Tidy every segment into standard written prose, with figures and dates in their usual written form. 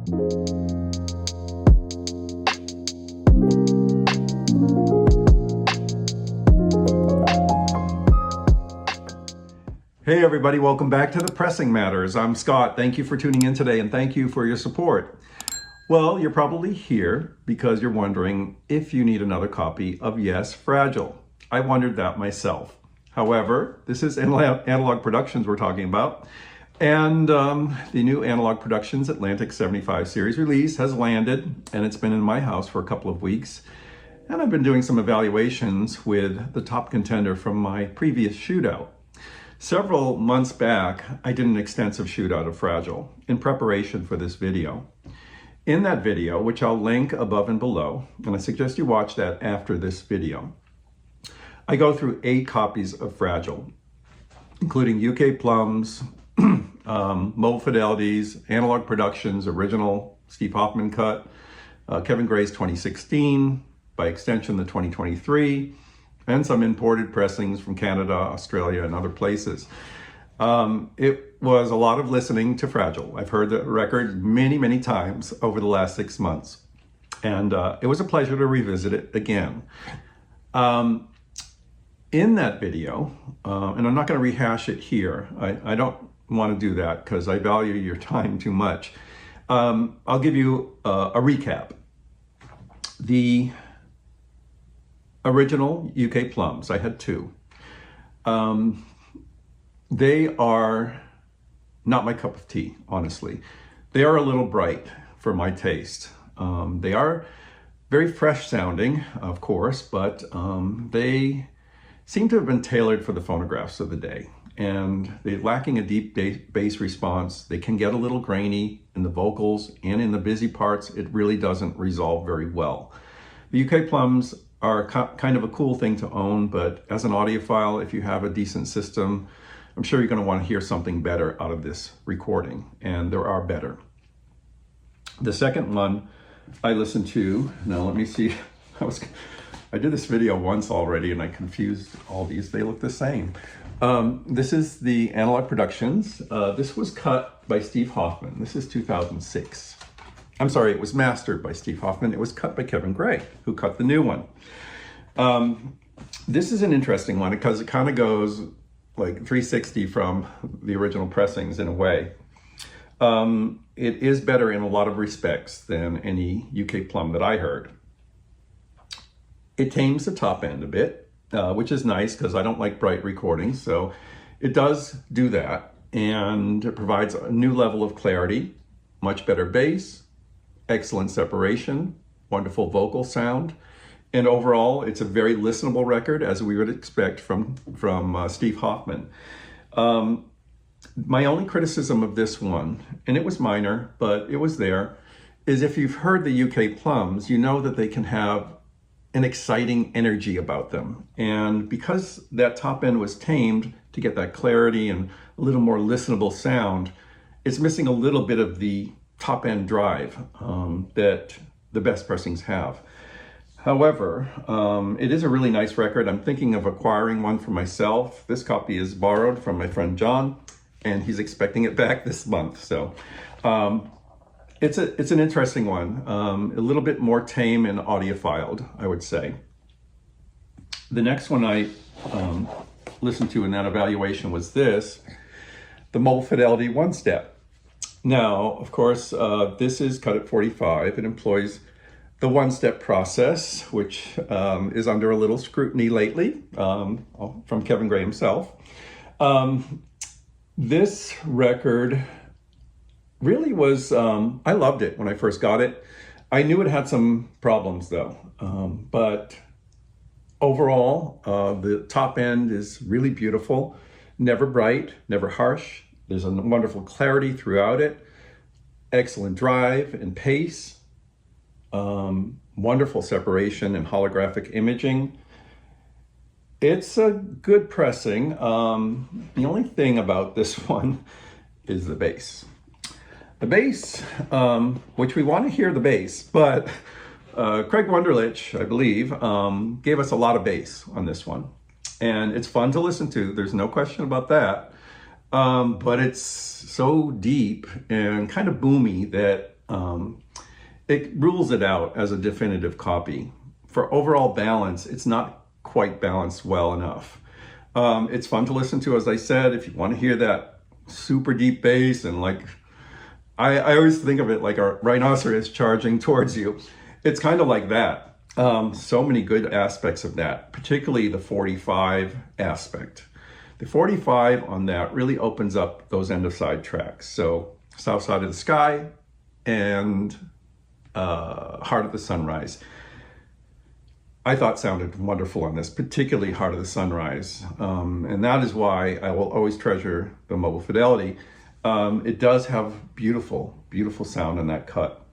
Hey everybody, welcome back to the Pressing Matters. I'm Scott. Thank you for tuning in today and thank you for your support. Well, you're probably here because you're wondering if you need another copy of Yes, Fragile. I wondered that myself. However, this is Analogue Productions we're talking about. And the new Analogue Productions Atlantic 75 series release has landed and it's been in my house for a couple of weeks. And I've been doing some evaluations with the top contender from my previous shootout. Several months back, I did an extensive shootout of Fragile in preparation for this video. In that video, which I'll link above and below, and I suggest you watch that after this video, I go through 8 copies of Fragile, including UK Plums, Mold Fidelities, Analogue Productions, original Steve Hoffman cut, Kevin Gray's 2016, by extension the 2023, and some imported pressings from Canada, Australia, and other places. It was a lot of listening to Fragile. I've heard the record many, many times over the last 6 months, and it was a pleasure to revisit it again. In that video, and I'm not going to rehash it here, I don't want to do that because I value your time too much. I'll give you a recap. The original UK Plums, I had 2. They are not my cup of tea, honestly. They are a little bright for my taste. They are very fresh sounding, of course, but they seem to have been tailored for the phonographs of the day. And they're lacking a deep bass response. They can get a little grainy in the vocals and in the busy parts. It really doesn't resolve very well. The UK Plums are kind of a cool thing to own, but as an audiophile, if you have a decent system, I'm sure you're going to want to hear something better out of this recording, and there are better. The second one I listened to, now let me see, I did this video once already and I confused all these, they look the same. This is the Analogue Productions. This was cut by Steve Hoffman. This is 2006. I'm sorry, it was mastered by Steve Hoffman. It was cut by Kevin Gray, who cut the new one. This is an interesting one because it kind of goes like 360 from the original pressings in a way. It is better in a lot of respects than any UK Plum that I heard. It tames the top end a bit, which is nice because I don't like bright recordings. So it does do that, and it provides a new level of clarity, much better bass, excellent separation, wonderful vocal sound, and overall it's a very listenable record, as we would expect from Steve Hoffman. My only criticism of this one, and it was minor, but it was there, is if you've heard the UK Plums, you know that they can have an exciting energy about them. And because that top end was tamed to get that clarity and a little more listenable sound, it's missing a little bit of the top end drive that the best pressings have. However, it is a really nice record. I'm thinking of acquiring one for myself. This copy is borrowed from my friend John, and he's expecting it back this month. So it's an interesting one, a little bit more tame and audiophiled, I would say. The next one I listened to in that evaluation was this, the Mold Fidelity one-step. Now, of course, this is cut at 45. It employs the one-step process, which is under a little scrutiny lately from Kevin Gray himself. This record really was, I loved it when I first got it. I knew it had some problems though, but overall, the top end is really beautiful, never bright, never harsh. There's a wonderful clarity throughout it, excellent drive and pace, wonderful separation and holographic imaging. It's a good pressing. The only thing about this one is the bass. The bass, which we want to hear the bass, but Craig Wunderlich, I believe, gave us a lot of bass on this one. And it's fun to listen to, there's no question about that. But it's so deep and kind of boomy that it rules it out as a definitive copy. For overall balance, it's not quite balanced well enough. It's fun to listen to, as I said, if you want to hear that super deep bass and like, I always think of it like a rhinoceros charging towards you. It's kind of like that. So many good aspects of that, particularly the 45 aspect. The 45 on that really opens up those end of side tracks. So South Side of the Sky and Heart of the Sunrise, I thought sounded wonderful on this, particularly Heart of the Sunrise. And that is why I will always treasure the Mobile Fidelity. It does have beautiful, beautiful sound in that cut.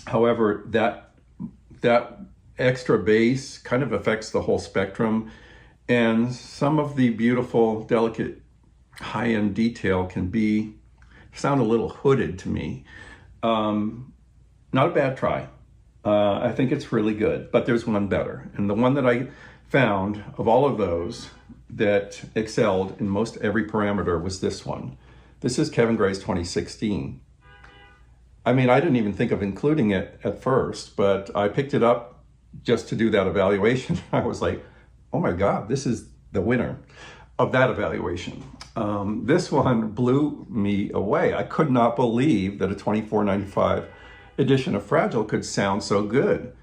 However, that extra bass kind of affects the whole spectrum, and some of the beautiful, delicate, high-end detail can sound a little hooded to me. Not a bad try. I think it's really good, but there's one better. And the one that I found of all of those that excelled in most every parameter was this one. This is Kevin Gray's 2016. I mean, I didn't even think of including it at first, but I picked it up just to do that evaluation. I was like, oh my God, this is the winner of that evaluation. This one blew me away. I could not believe that a $24.95 edition of Fragile could sound so good.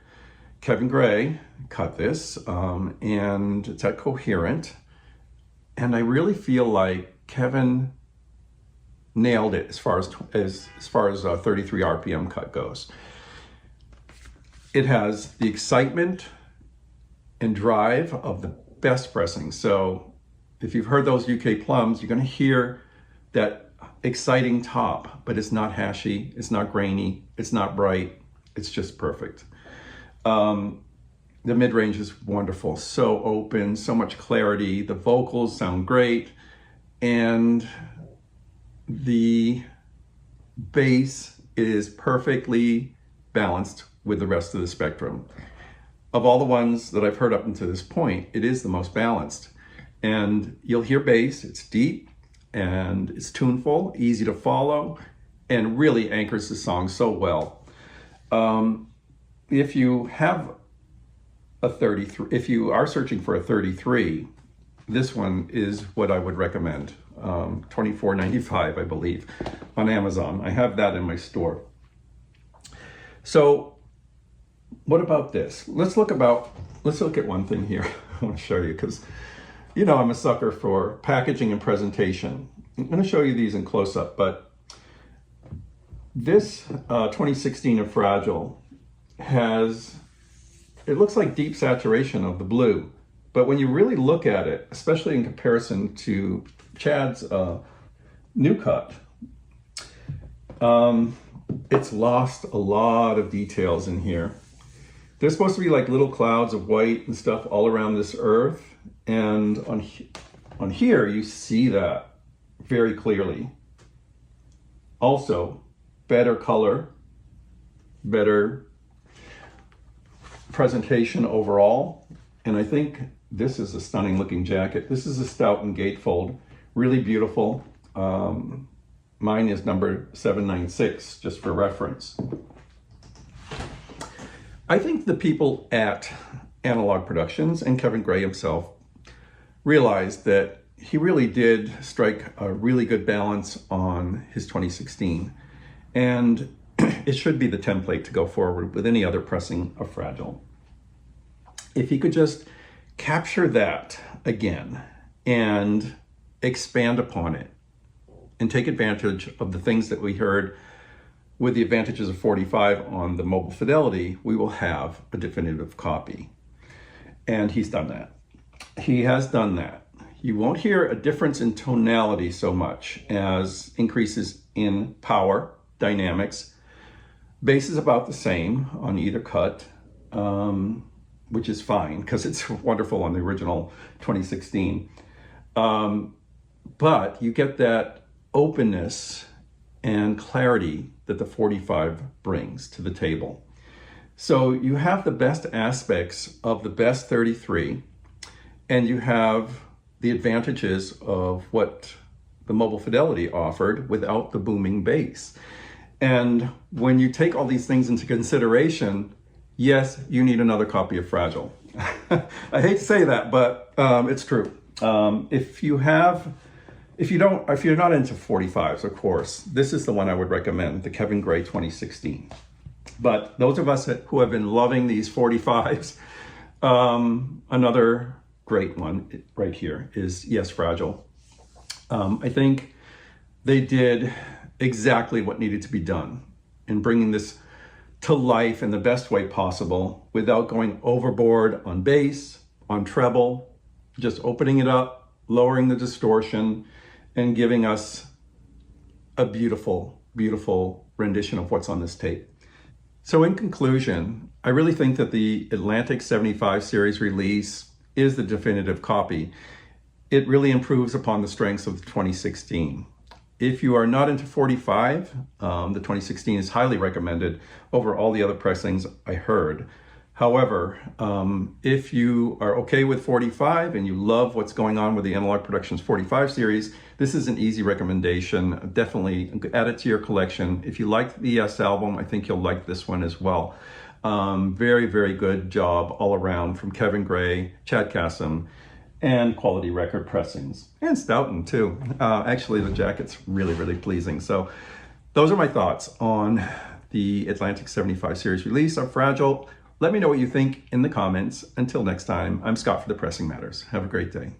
Kevin Gray cut this, and it's at Cohearant. And I really feel like Kevin nailed it as far as 33 RPM cut goes. It has the excitement and drive of the best pressing. So if you've heard those UK plums, you're going to hear that exciting top, but it's not hashy, it's not grainy, it's not bright, it's just perfect. The mid-range is wonderful, so open, so much clarity, the vocals sound great, and the bass is perfectly balanced with the rest of the spectrum. Of all the ones that I've heard up until this point, it is the most balanced. And you'll hear bass, it's deep and it's tuneful, easy to follow, and really anchors the song so well. If you have a 33, if you are searching for a 33, this one is what I would recommend. $24.95, I believe, on Amazon. I have that in my store. So what about this? Let's look at one thing here. I want to show you, because you know I'm a sucker for packaging and presentation. I'm going to show you these in close-up, but this 2016 of Fragile has, it looks like deep saturation of the blue, but when you really look at it, especially in comparison to Chad's new cut, it's lost a lot of details in here. There's supposed to be like little clouds of white and stuff all around this earth, and on here you see that very clearly. Also, better color, better presentation overall, and I think this is a stunning looking jacket. This is a Stoughton gatefold, really beautiful. Mine is number 796, just for reference. I think the people at Analogue Productions and Kevin Gray himself realized that he really did strike a really good balance on his 2016, and it should be the template to go forward with any other pressing of Fragile. If he could just capture that again and expand upon it and take advantage of the things that we heard with the advantages of 45 on the Mobile Fidelity, we will have a definitive copy. And he's done that. He has done that. You won't hear a difference in tonality so much as increases in power, dynamics. Bass is about the same on either cut, which is fine because it's wonderful on the original 2016. But you get that openness and clarity that the 45 brings to the table. So you have the best aspects of the best 33, and you have the advantages of what the Mobile Fidelity offered without the booming bass. And when you take all these things into consideration, yes, you need another copy of Fragile. I hate to say that, but it's true. If you're not into 45s, of course, this is the one I would recommend, the Kevin Gray 2016. But those of us who have been loving these 45s, another great one right here is, yes, Fragile. I think they did exactly what needed to be done in bringing this to life in the best way possible without going overboard on bass, on treble, just opening it up, lowering the distortion, and giving us a beautiful, beautiful rendition of what's on this tape. So in conclusion, I really think that the Atlantic 75 series release is the definitive copy. It really improves upon the strengths of the 2016. If you are not into 45, the 2016 is highly recommended over all the other pressings I heard. However, if you are okay with 45 and you love what's going on with the Analogue Productions 45 series, this is an easy recommendation. Definitely add it to your collection. If you liked the ES album, I think you'll like this one as well. Very, very good job all around from Kevin Gray, Chad Kassem, and Quality Record Pressings, and Stoughton too. Actually, the jacket's really, really pleasing. So those are my thoughts on the Atlantic 75 series release of Fragile. Let me know what you think in the comments. Until next time, I'm Scott for The Pressing Matters. Have a great day.